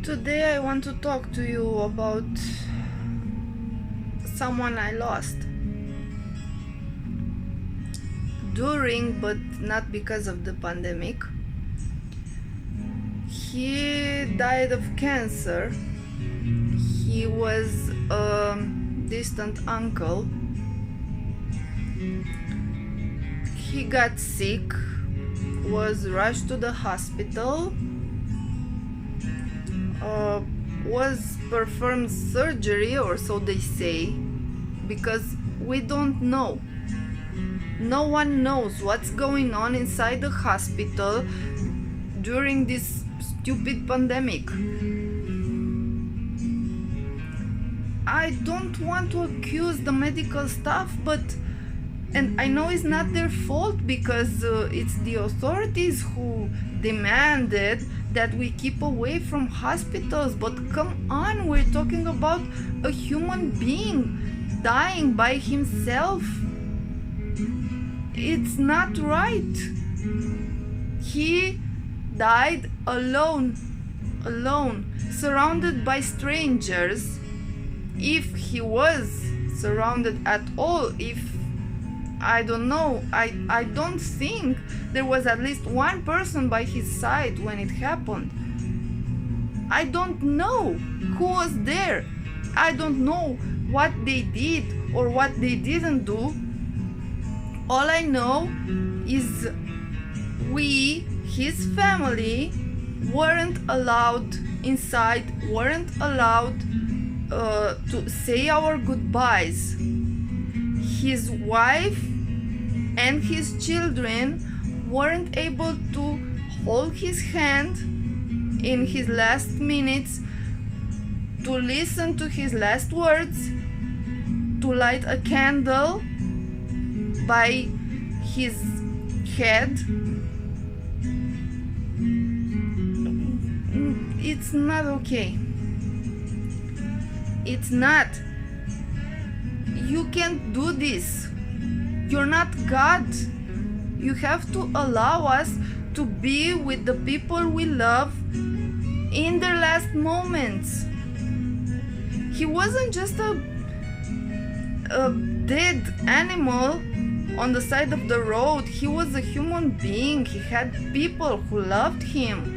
Today I want to talk to you about someone I lost during, but not because of the pandemic. He died of cancer. He was a distant uncle. He got sick, was rushed to the hospital, was performed surgery, or so they say, because we don't know. No one knows what's going on inside the hospital during this stupid pandemic. I don't want to accuse the medical staff, and I know it's not their fault because it's the authorities who demanded that we keep away from hospitals. But come on, we're talking about a human being dying by himself. It's not right. He died alone, surrounded by strangers. If he was surrounded at all, I don't know, I don't think there was at least one person by his side when it happened. I don't know who was there. I don't know what they did or what they didn't do. All I know is we, his family, weren't allowed inside, weren't allowed to say our goodbyes. His wife and his children weren't able to hold his hand in his last minutes, to listen to his last words, to light a candle by his head. It's not okay. It's not. You can't do this. You're not God. You have to allow us to be with the people we love in their last moments. He wasn't just a dead animal on the side of the road. He was a human being. He had people who loved him.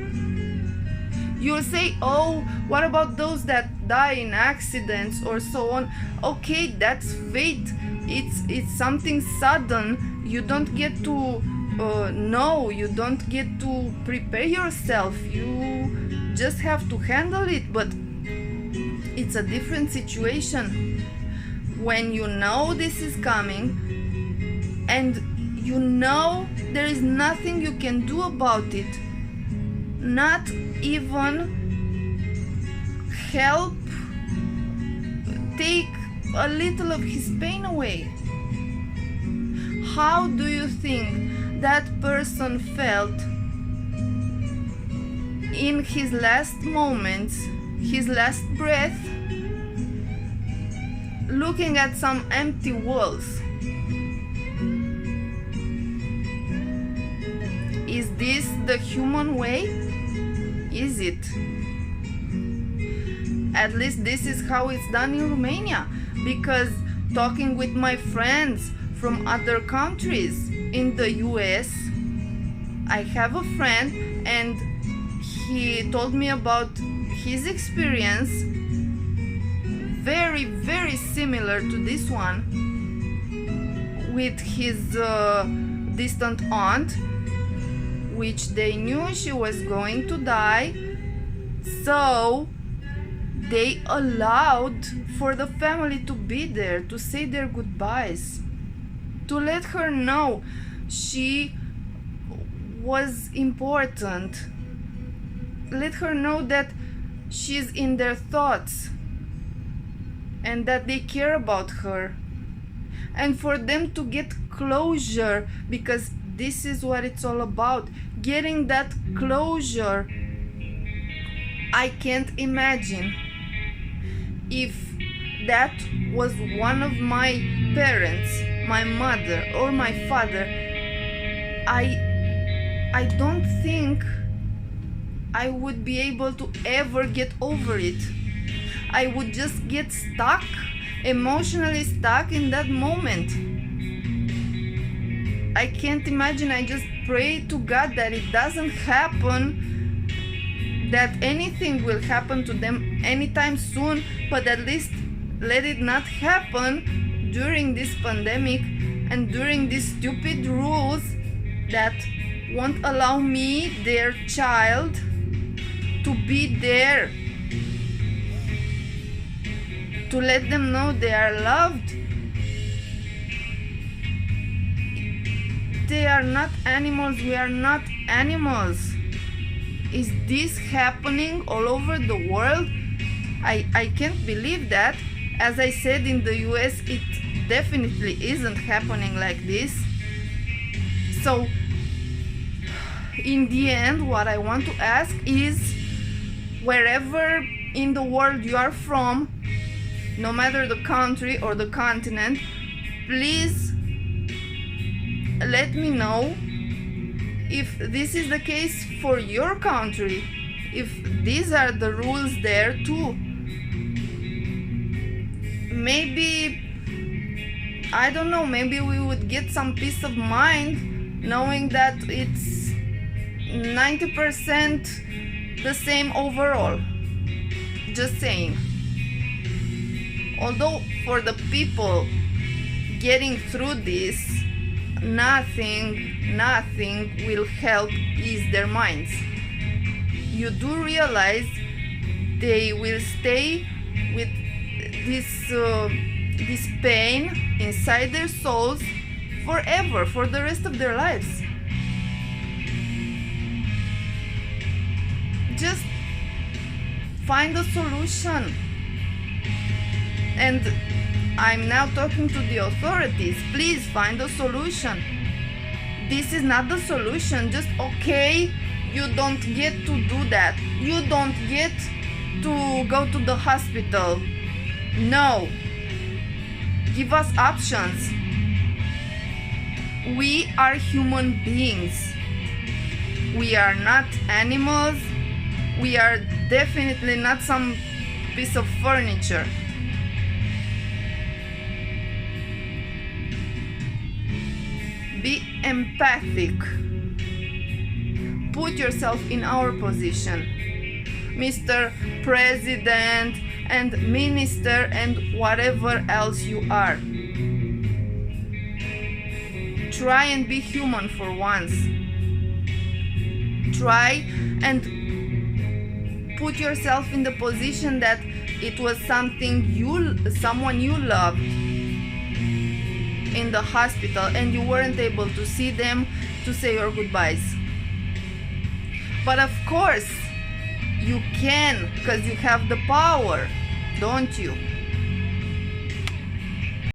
You'll say, oh, what about those that die in accidents or so on? Okay, that's fate. It's something sudden. You don't get to know. You don't get to prepare yourself. You just have to handle it. But it's a different situation when you know this is coming and you know there is nothing you can do about it. Not even help take a little of his pain away. How do you think that person felt in his last moments, his last breath, looking at some empty walls? Is this the human way? Is it? At least this is how it's done in Romania, because talking with my friends from other countries in the US, I have a friend and he told me about his experience, very, very similar to this one, with his distant aunt, which they knew she was going to die, so they allowed for the family to be there, to say their goodbyes, to let her know she was important, let her know that she's in their thoughts and that they care about her, and for them to get closure, because this is what it's all about, getting that closure. I can't imagine if that was one of my parents, my mother or my father. I don't think I would be able to ever get over it. I would just get stuck, emotionally stuck in that moment. I can't imagine. I just pray to God that it doesn't happen, that anything will happen to them anytime soon, but at least let it not happen during this pandemic and during these stupid rules that won't allow me, their child, to be there, to let them know they are loved. They are not animals. We are not animals. Is this happening all over the world? I can't believe that. As I said, in the US it definitely isn't happening like this. So in the end, what I want to ask is, wherever in the world you are from, no matter the country or the continent, please let me know if this is the case for your country, if these are the rules there too. Maybe, I don't know, maybe we would get some peace of mind knowing that it's 90% the same overall. Just saying. Although for the people getting through this, nothing will help ease their minds. You do realize they will stay with this pain inside their souls forever, for the rest of their lives. Just find a solution. And I'm now talking to the authorities. Please find a solution. This is not the solution. Just okay, you don't get to do that. You don't get to go to the hospital. No. Give us options. We are human beings. We are not animals. We are definitely not some piece of furniture. Be empathic. Put yourself in our position, Mr. President and Minister and whatever else you are. Try and be human for once. Try and put yourself in the position that it was someone you loved in the hospital and you weren't able to see them to say your goodbyes. But of course you can, because you have the power, don't you?